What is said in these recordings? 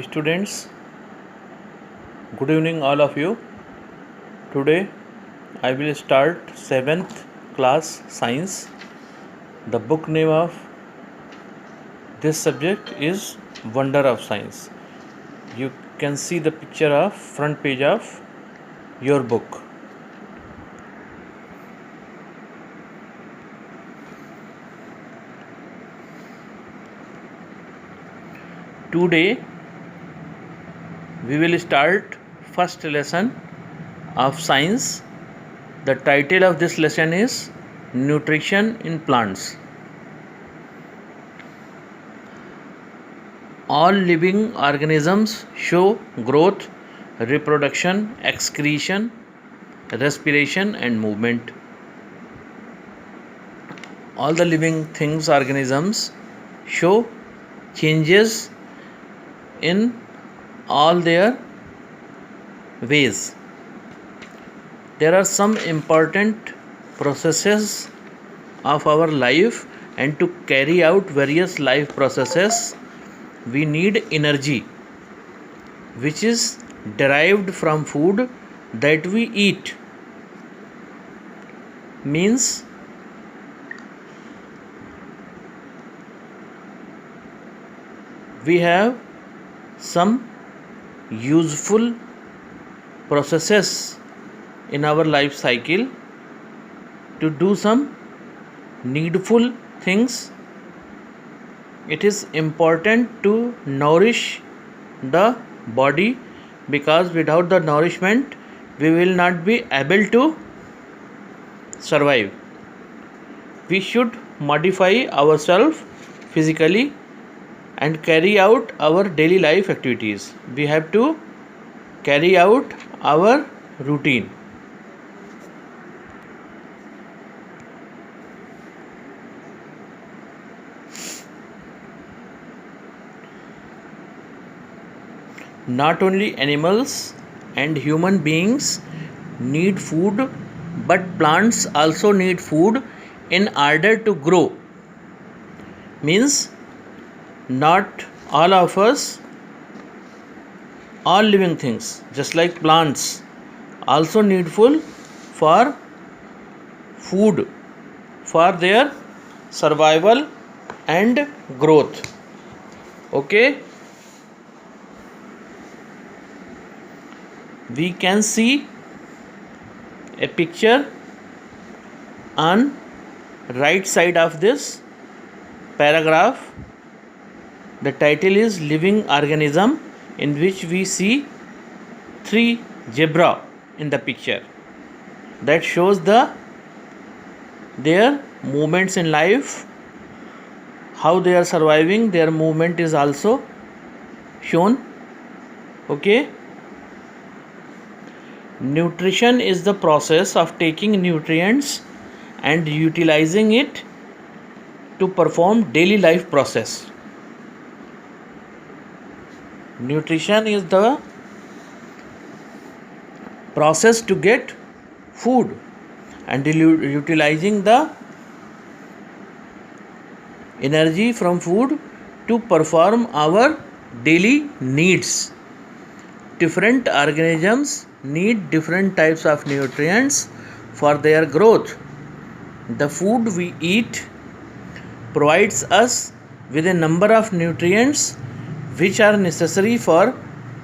Students, good evening all of you. Today I will start 7th class science. The book name of this subject is Wonder of Science. You can see the picture of front page of your book. Today we will start first lesson of science. The title of this lesson is Nutrition in Plants. All living organisms show growth, reproduction, excretion, respiration and movement. All the living things, organisms show changes in all their ways. There are some important processes of our life, and to carry out various life processes we need energy, which is derived from food that we eat. Means we have some useful processes in our life cycle to do some needful things. It is important to nourish the body, because without the nourishment we will not be able to survive. We should modify ourselves physically and carry out our daily life activities. We have to carry out our routine. Not only animals and human beings need food, but plants also need food in order to grow. Means not all of us, all living things, just like plants, also needful for food, for their survival and growth. Okay, we can see a picture on right side of this paragraph. The title is Living Organism, in which we see 3 zebra in the picture. That shows their movements in life, how they are surviving. Their movement is also shown. Okay. Nutrition is the process of taking nutrients and utilizing it to perform daily life process. Nutrition is the process to get food and utilizing the energy from food to perform our daily needs. Different organisms need different types of nutrients for their growth. The food we eat provides us with a number of nutrients which are necessary for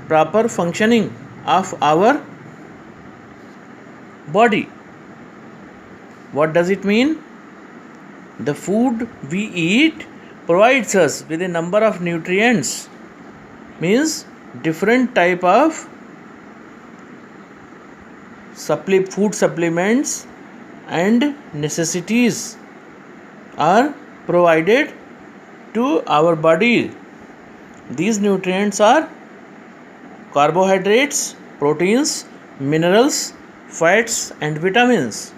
proper functioning of our body. What does it mean? The food we eat provides us with a number of nutrients, means different type of food supplements and necessities are provided to our body. These nutrients are carbohydrates, proteins, minerals, fats and vitamins.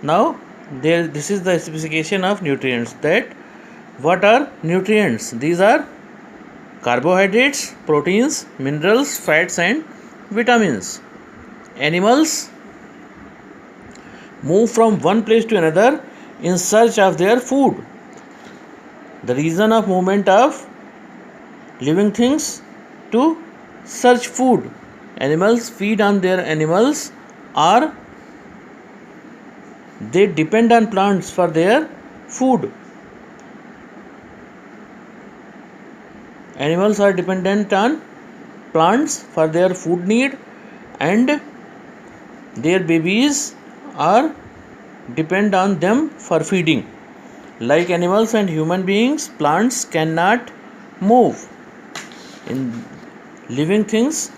Now this is the specification of nutrients. That what are nutrients? These are carbohydrates, proteins, minerals, fats and vitamins. Animals move from one place to another in search of their food. The reason of movement of living things to search food. Animals feed on their animals, or they depend on plants for their food. Animals are dependent on plants for their food need, and their babies are depend on them for feeding. Like animals and human beings, plants cannot move. In living things,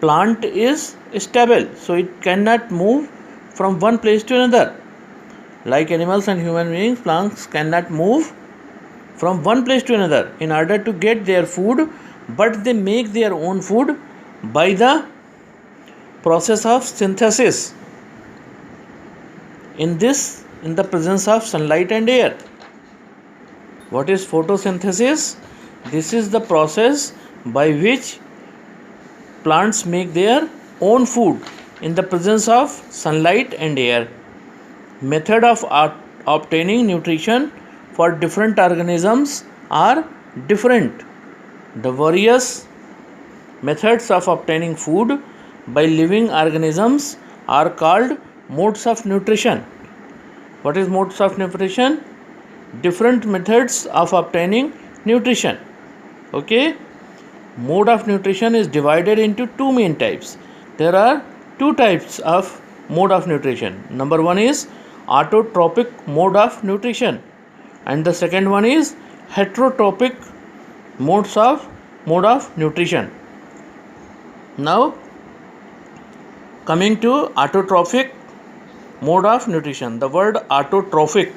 plant is stable, so it cannot move from one place to another. Like animals and human beings, plants cannot move from one place to another in order to get their food, but they make their own food by the process of synthesis. In the presence of sunlight and air. What is photosynthesis? This is the process by which plants make their own food in the presence of sunlight and air. Method of obtaining nutrition for different organisms are different. The various methods of obtaining food by living organisms are called modes of nutrition. What is modes of nutrition? Different methods of obtaining nutrition. Okay? Mode of nutrition is divided into two main types. There are two types of mode of nutrition. Number one is autotrophic mode of nutrition, and the second one is heterotrophic mode of nutrition. Now, coming to autotrophic mode of nutrition. The word autotrophic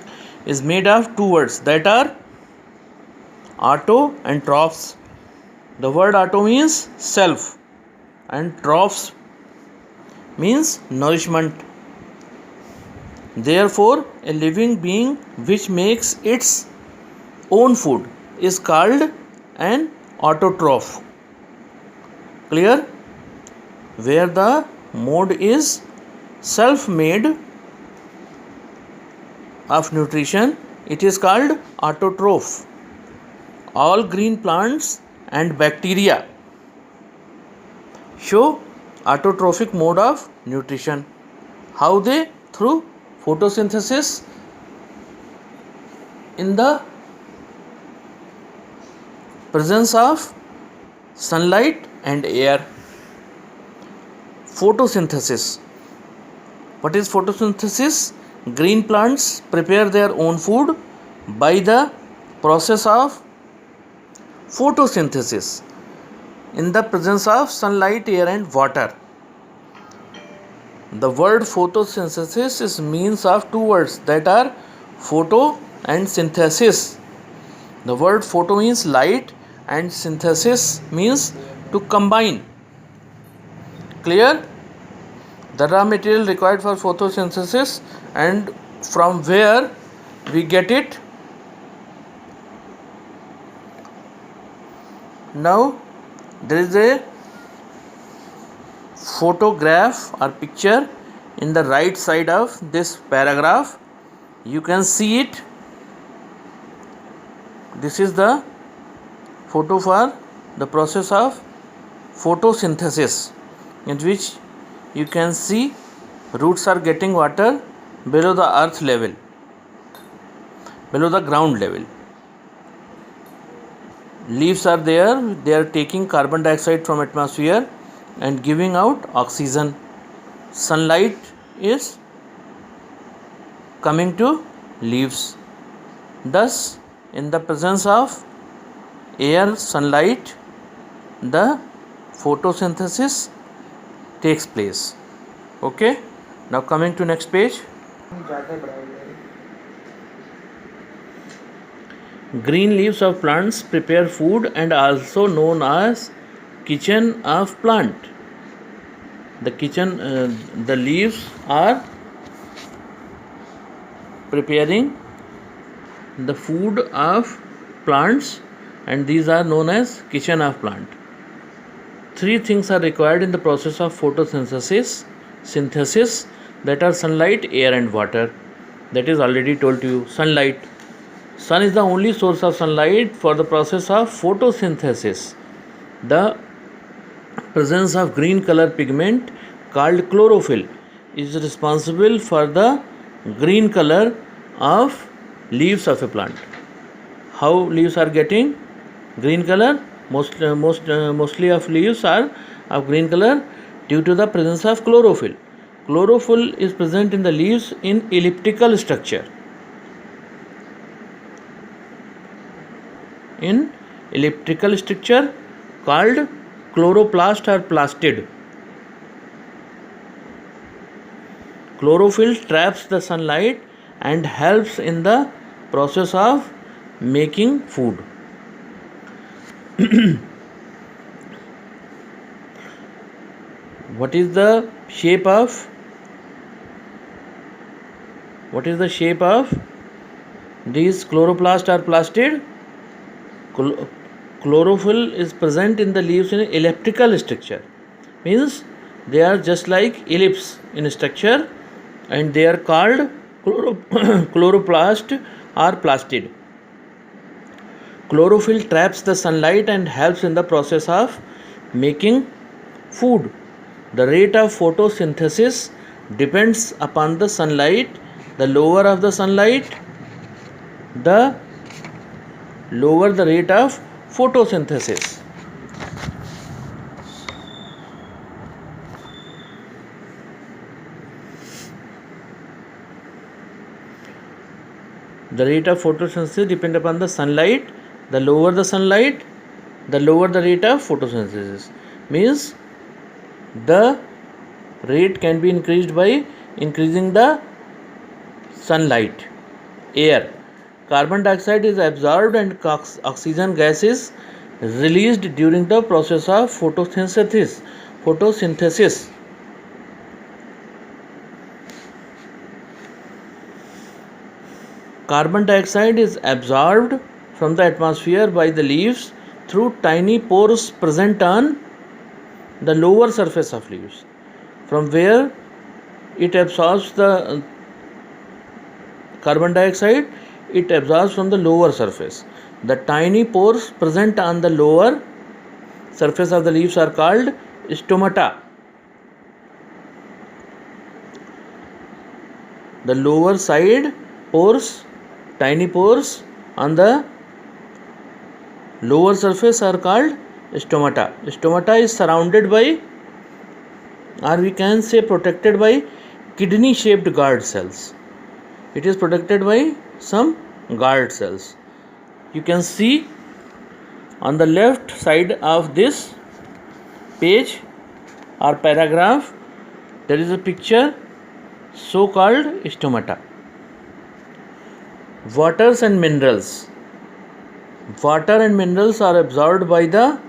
is made of two words, that are auto and trophs. The word auto means self, and trophs means nourishment. Therefore, a living being which makes its own food is called an autotroph. Clear? Where the mode is self-made of nutrition, it is called autotroph. All green plants and bacteria show autotrophic mode of nutrition. How they? Through photosynthesis in the presence of sunlight and air. Photosynthesis. What is photosynthesis? Green plants prepare their own food by the process of photosynthesis in the presence of sunlight, air and water. The word photosynthesis is means of two words, that are photo and synthesis. The word photo means light and synthesis means to combine. Clear? The raw material required for photosynthesis and from where we get it. Now there is a photograph or picture in the right side of this paragraph. You can see it. This is the photo for the process of photosynthesis, in which you can see roots are getting water below the earth level, below the ground level. Leaves are there, they are taking carbon dioxide from atmosphere and giving out oxygen. Sunlight is coming to leaves. Thus, in the presence of air, sunlight, the photosynthesis takes place. Okay, now coming to next page. Green leaves of plants prepare food and also known as kitchen of plant. The leaves are preparing the food of plants, and these are known as kitchen of plant. Three things are required in the process of synthesis, that are sunlight, air and water. That is already told to you. Sunlight. Sun is the only source of sunlight for the process of photosynthesis. The presence of green color pigment called chlorophyll is responsible for the green color of leaves of a plant. How leaves are getting green color? Mostly of leaves are of green color due to the presence of chlorophyll. Chlorophyll is present in the leaves in elliptical structure. In elliptical structure called chloroplast or plastid. Chlorophyll traps the sunlight and helps in the process of making food. What is the shape of these chloroplast or plastid? Chlorophyll is present in the leaves in elliptical structure, means they are just like ellipse in structure, and they are called chloroplast or plastid. Chlorophyll traps the sunlight and helps in the process of making food. The rate of photosynthesis depends upon the sunlight. The lower of the sunlight, the lower the rate of photosynthesis. The rate of photosynthesis depends upon the sunlight. The lower the sunlight, the lower the rate of photosynthesis. Means the rate can be increased by increasing the sunlight. Air. Carbon dioxide is absorbed and oxygen gas is released during the process of photosynthesis. Carbon dioxide is absorbed from the atmosphere by the leaves through tiny pores present on the lower surface of leaves, from where it absorbs the carbon dioxide. It absorbs from the lower surface. The tiny pores present on the lower surface of the leaves are called stomata. The lower side pores, tiny pores on the lower surface are called stomata. Stomata is surrounded by, or we can say protected by, kidney shaped guard cells. It is protected by some guard cells. You can see on the left side of this page or paragraph, there is a picture so called stomata. Waters and minerals. Water and minerals are absorbed by the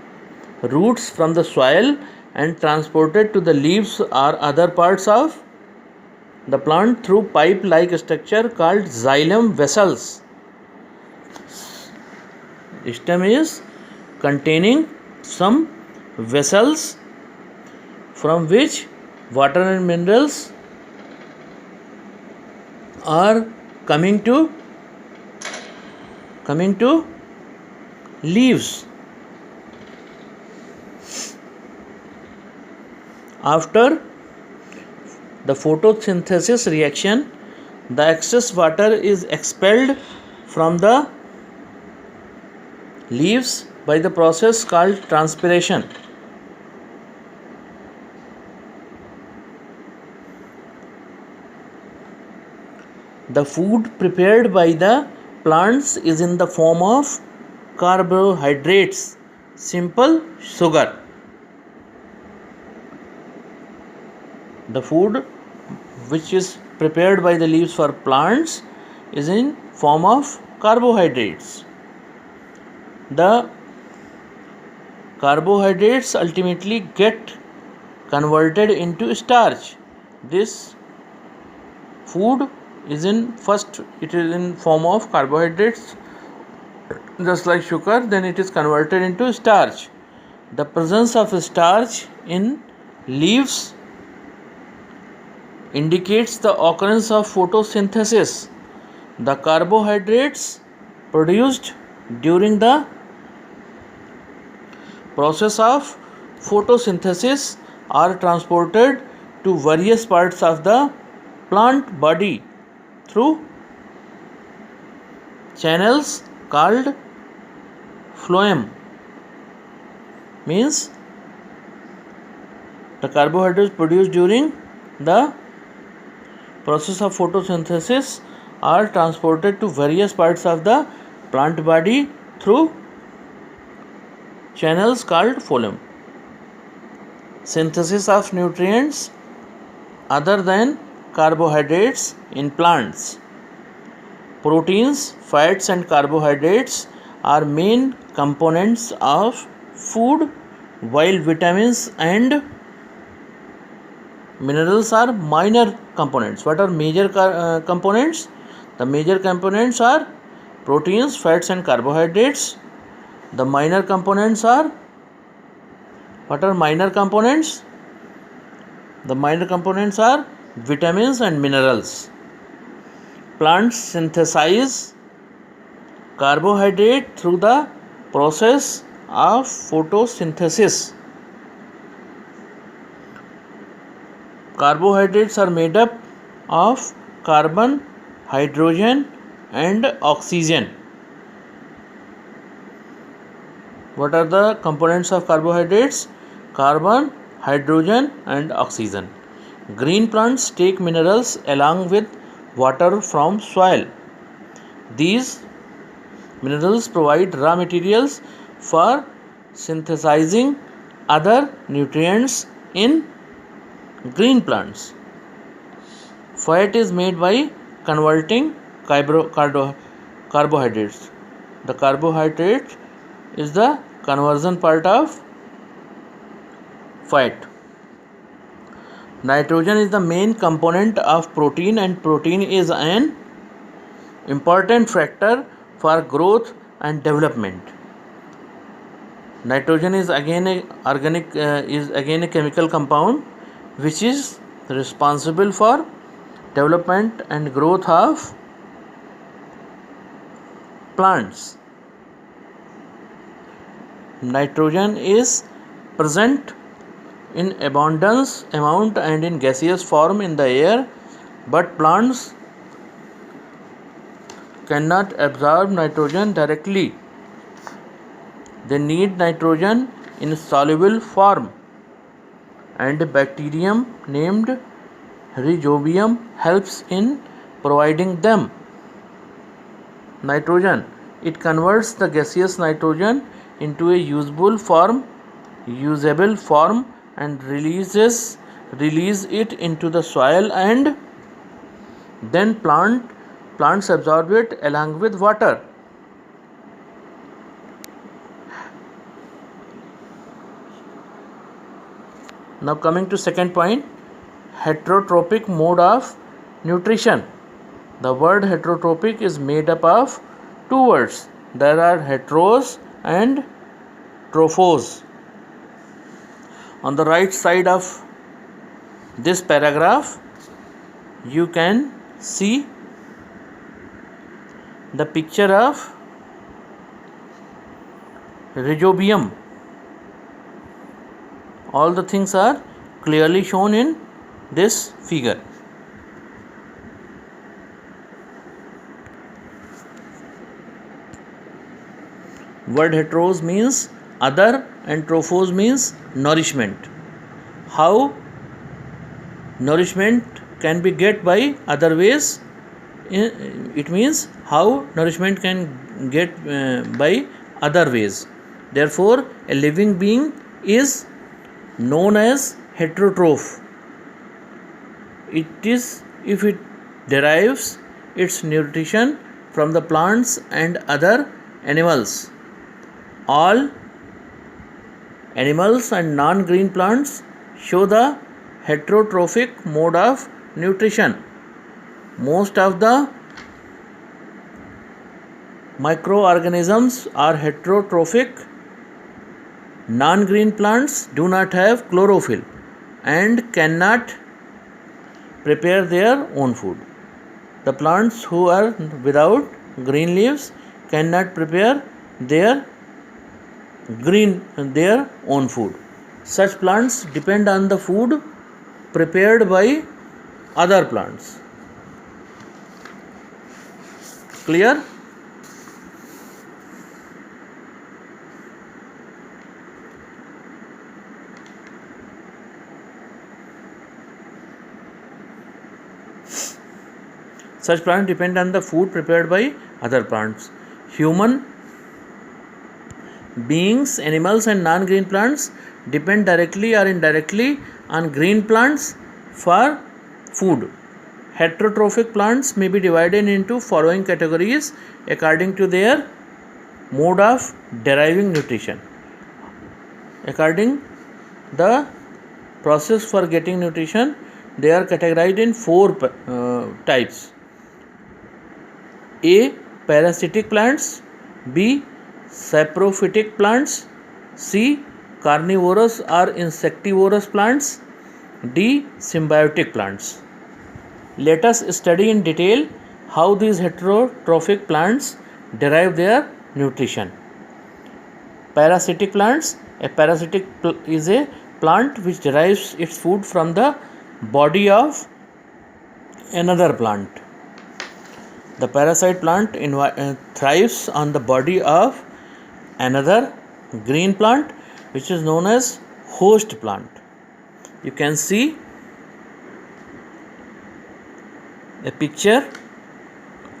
roots from the soil and transported to the leaves or other parts of the plant through pipe-like structure called xylem vessels. Stem is containing some vessels from which water and minerals are coming to leaves. After the photosynthesis reaction, the excess water is expelled from the leaves by the process called transpiration. The food prepared by the plants is in the form of carbohydrates, simple sugar. The food which is prepared by the leaves for plants is in form of carbohydrates. The carbohydrates ultimately get converted into starch. This food is in form of carbohydrates, just like sugar, then it is converted into starch. The presence of starch in leaves indicates the occurrence of photosynthesis. The carbohydrates produced during the process of photosynthesis are transported to various parts of the plant body through channels called phloem. Means the carbohydrates produced during the process of photosynthesis are transported to various parts of the plant body through channels called phloem. Synthesis of nutrients other than carbohydrates in plants. Proteins, fats and carbohydrates are main components of food, while vitamins and minerals are minor components. What are major components? The major components are proteins, fats and carbohydrates. The minor components are, what are minor components? The minor components are vitamins and minerals. Plants synthesize carbohydrate through the process of photosynthesis. Carbohydrates are made up of carbon, hydrogen and oxygen. What are the components of carbohydrates? Carbon, hydrogen and oxygen. Green plants take minerals along with water from soil. These minerals provide raw materials for synthesizing other nutrients in green plants. Fat is made by converting carbohydrates. The carbohydrate is the conversion part of fat. Nitrogen is the main component of protein, and protein is an important factor for growth and development. Nitrogen is again a chemical compound which is responsible for development and growth of plants. Nitrogen is present in abundance amount and in gaseous form in the air, but plants cannot absorb nitrogen directly. They need nitrogen in soluble form, and a bacterium named Rhizobium helps in providing them nitrogen. It converts the gaseous nitrogen into a usable form and release it into the soil, and then plants absorb it along with water. Now coming to second point, heterotrophic mode of nutrition. The word heterotrophic is made up of two words. There are heteros and trophos. On the right side of this paragraph, you can see the picture of Rhizobium. All the things are clearly shown in this figure. Word heteros means other and trophos means nourishment. How nourishment can be get by other ways? It means how nourishment can get by other ways. Therefore, a living being is known as heterotroph. It is if it derives its nutrition from the plants and other animals. All animals and non-green plants show the heterotrophic mode of nutrition. Most of the microorganisms are heterotrophic. Non-green plants do not have chlorophyll and cannot prepare their own food. The plants who are without green leaves cannot prepare their own food. Such plants depend on the food prepared by other plants. Clear? Such plants depend on the food prepared by other plants. Human beings, animals, and non-green plants depend directly or indirectly on green plants for food. Heterotrophic plants may be divided into following categories according to their mode of deriving nutrition. According the process for getting nutrition, they are categorized in four types. A. Parasitic plants. B. Saprophytic plants. C. Carnivorous or insectivorous plants. D. Symbiotic plants. Let us study in detail how these heterotrophic plants derive their nutrition. Parasitic plants. A parasitic is a plant which derives its food from the body of another plant. The parasite plant thrives on the body of another green plant, which is known as host plant. You can see a picture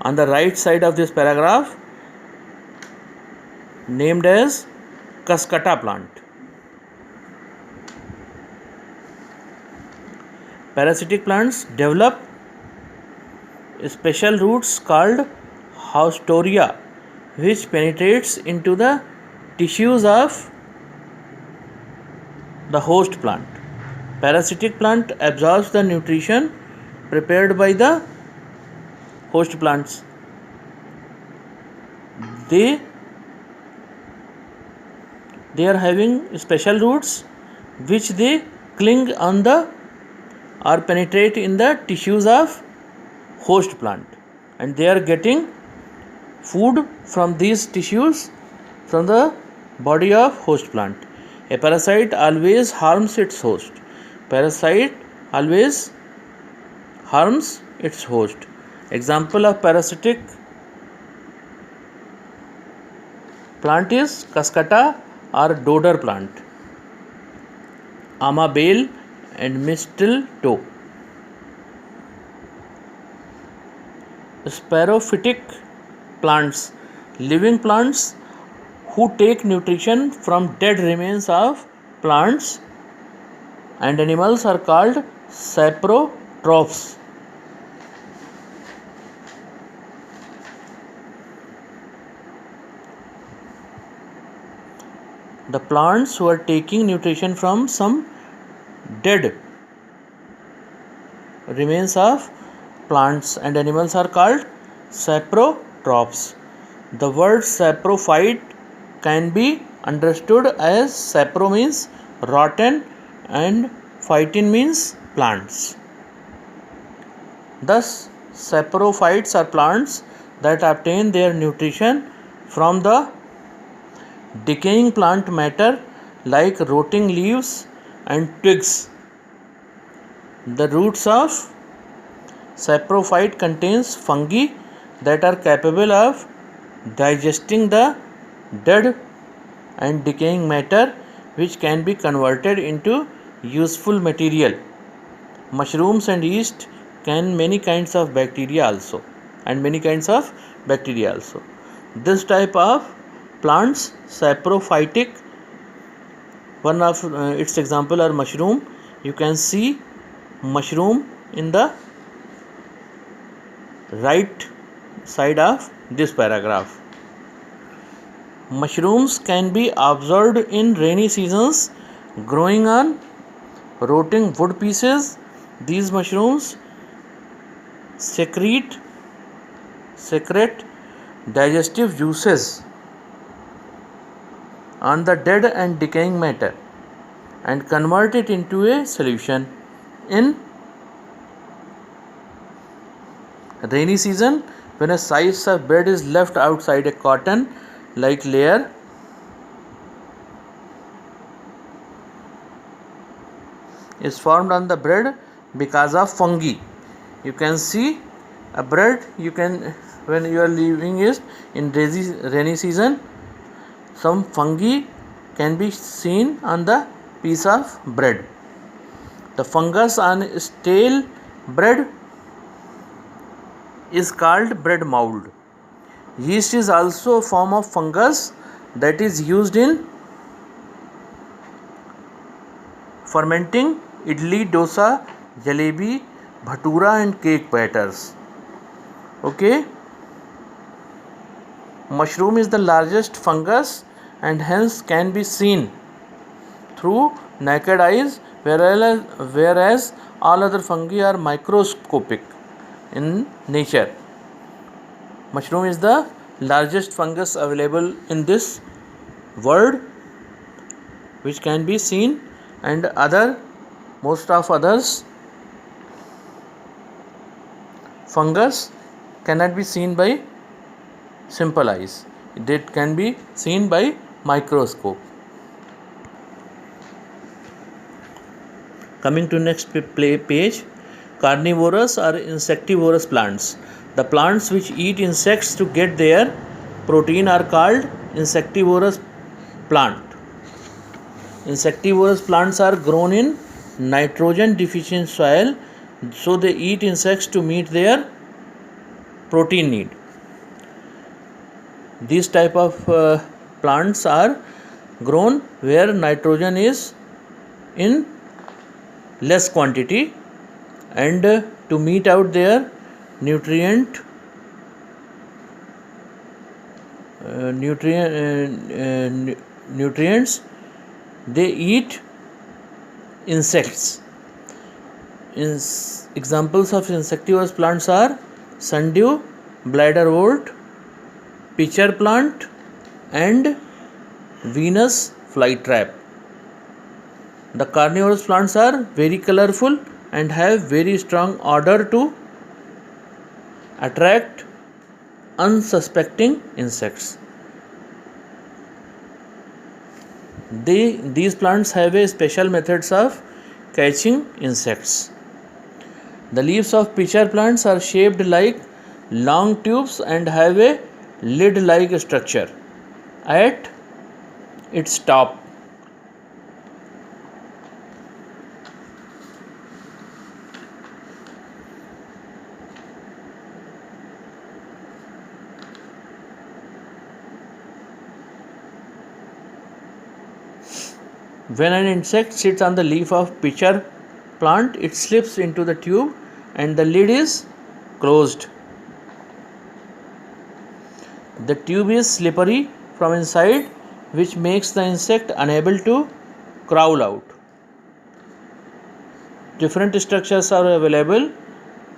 on the right side of this paragraph named as Cuscuta plant. Parasitic plants develop special roots called haustoria, which penetrates into the tissues of the host plant. Parasitic plant absorbs the nutrition prepared by the host plants. They are having special roots which they cling on the or penetrate in the tissues of host plant, and they are getting food from these tissues from the body of host plant. A parasite always harms its host. Parasite always harms its host. Example of parasitic plant is Cuscuta or dodder plant, amabale and mistletoe. Sporophytic plants, living plants who take nutrition from dead remains of plants and animals, are called saprotrophs. The plants who are taking nutrition from some dead remains of plants and animals are called saprotrophs. The word saprophyte can be understood as sapro means rotten and phytin means plants. Thus, saprophytes are plants that obtain their nutrition from the decaying plant matter like rotting leaves and twigs. The roots of saprophyte contains fungi that are capable of digesting the dead and decaying matter, which can be converted into useful material. Mushrooms and yeast can many kinds of bacteria also. This type of plants, saprophytic, one of its example are mushroom. You can see mushroom in the right side of this paragraph. Mushrooms can be observed in rainy seasons growing on rotting wood pieces. These mushrooms secrete digestive juices on the dead and decaying matter and convert it into a solution. In rainy season, when a slice of bread is left outside a cotton like layer, is formed on the bread because of fungi. You can see a bread, you can, when you are leaving it in rainy season, some fungi can be seen on the piece of bread. The fungus on stale bread is called bread mold. Yeast is also a form of fungus that is used in fermenting idli, dosa, jalebi, bhatura and cake batters. Okay. Mushroom is the largest fungus and hence can be seen through naked eyes, whereas all other fungi are microscopic in nature. Mushroom is the largest fungus available in this world, which can be seen, and most of others fungus cannot be seen by simple eyes. It can be seen by microscope. Coming to next page, carnivorous or insectivorous plants. The plants which eat insects to get their protein are called insectivorous plant. Insectivorous plants are grown in nitrogen deficient soil, so they eat insects to meet their protein need. These type of plants are grown where nitrogen is in less quantity, and to meet out their nutrients they eat insects. Examples of insectivorous plants are sundew, bladderwort, pitcher plant and Venus flytrap. The carnivorous plants are very colorful and have very strong odor to attract unsuspecting insects. These plants have a special methods of catching insects. The leaves of pitcher plants are shaped like long tubes and have a lid-like structure at its top. When an insect sits on the leaf of pitcher plant, it slips into the tube and the lid is closed. The tube is slippery from inside, which makes the insect unable to crawl out. Different structures are available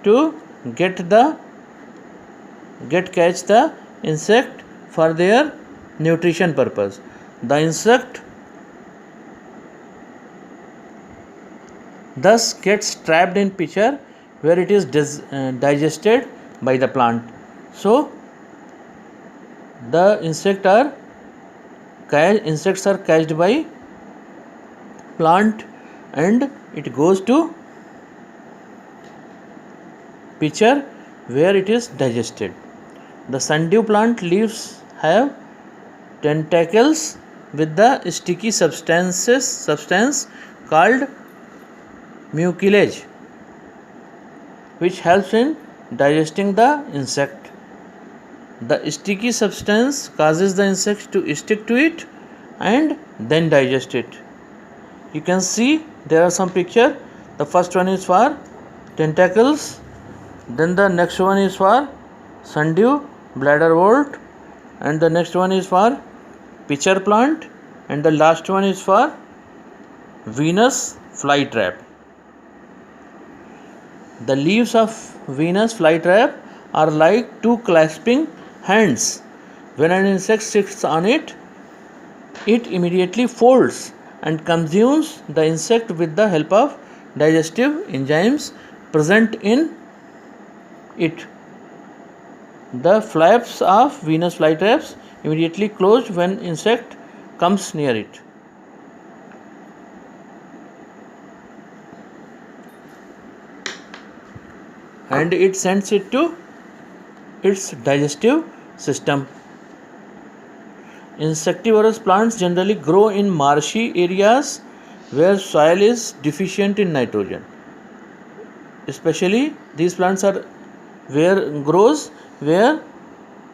to catch the insect for their nutrition purpose. The insect thus gets trapped in pitcher where it is digested by the plant. So the insects are catched by plant and it goes to pitcher where it is digested. The sundew plant leaves have tentacles with the sticky substance called mucilage, which helps in digesting the insect. The sticky substance causes the insect to stick to it and then digest it. You can see there are some picture. The first one is for tentacles, then the next one is for sundew, bladderwort, and the next one is for pitcher plant, and the last one is for Venus flytrap. The leaves of Venus flytrap are like two clasping hands. When an insect sits on it, it immediately folds and consumes the insect with the help of digestive enzymes present in it. The flaps of Venus flytraps immediately close when insect comes near it. and it sends it to its digestive system. Insectivorous plants generally grow in marshy areas where soil is deficient in nitrogen. Especially these plants are where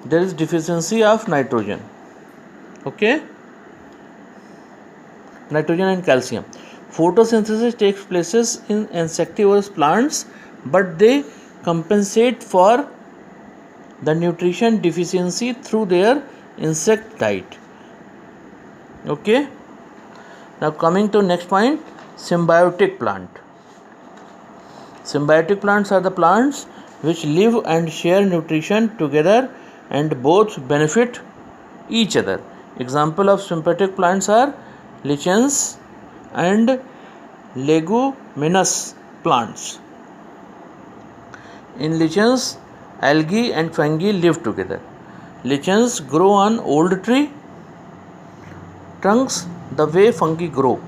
there is deficiency of nitrogen. Okay, nitrogen and calcium. Photosynthesis takes places in insectivorous plants, but they compensate for the nutrition deficiency through their insect diet. Okay, now coming to next point, symbiotic plant. Symbiotic plants are the plants which live and share nutrition together and both benefit each other. Example of symbiotic plants are lichens and leguminous plants. In lichens, algae and fungi live together. Lichens grow on old tree trunks the way fungi grow.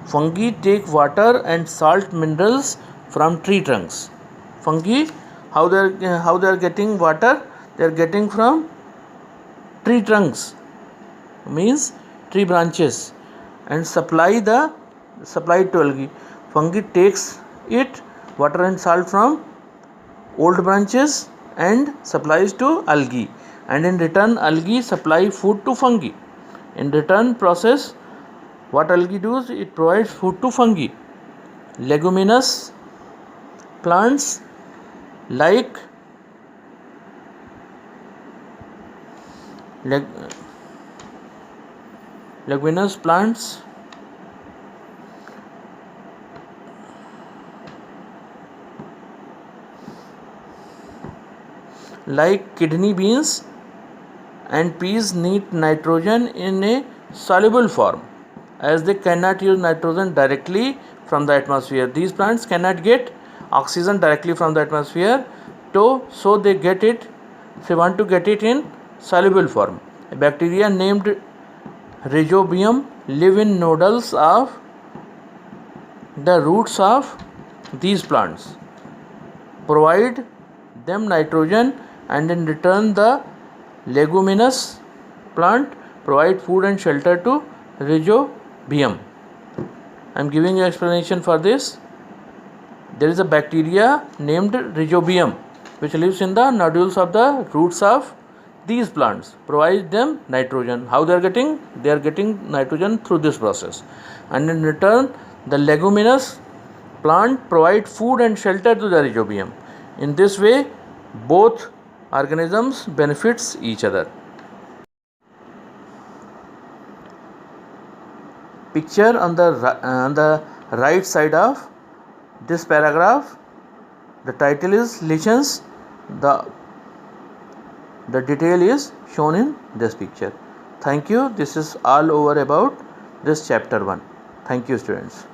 Fungi take water and salt minerals from tree trunks. Fungi, how they are getting water? They are getting from tree trunks, means tree branches, and supply it to algae. Fungi takes it water and salt from old branches and supplies to algae, and in return algae supply food to fungi. In return process, what algae does, it provides food to fungi. Leguminous plants like leguminous plants like kidney beans and peas need nitrogen in a soluble form, as they cannot use nitrogen directly from the atmosphere. These plants cannot get oxygen directly from the atmosphere, so they want to get it in soluble form. A bacteria named Rhizobium live in nodules of the roots of these plants, provide them nitrogen, and in return the leguminous plant provide food and shelter to Rhizobium. I am giving you explanation for this. There is a bacteria named Rhizobium which lives in the nodules of the roots of these plants, provides them nitrogen. How they are getting? They are getting nitrogen through this process, and in return the leguminous plant provide food and shelter to the Rhizobium. In this way both organisms benefits each other. Picture on the right side of this paragraph, the title is lichens. The detail is shown in this picture. Thank you. This is all over about this chapter 1. Thank you, students.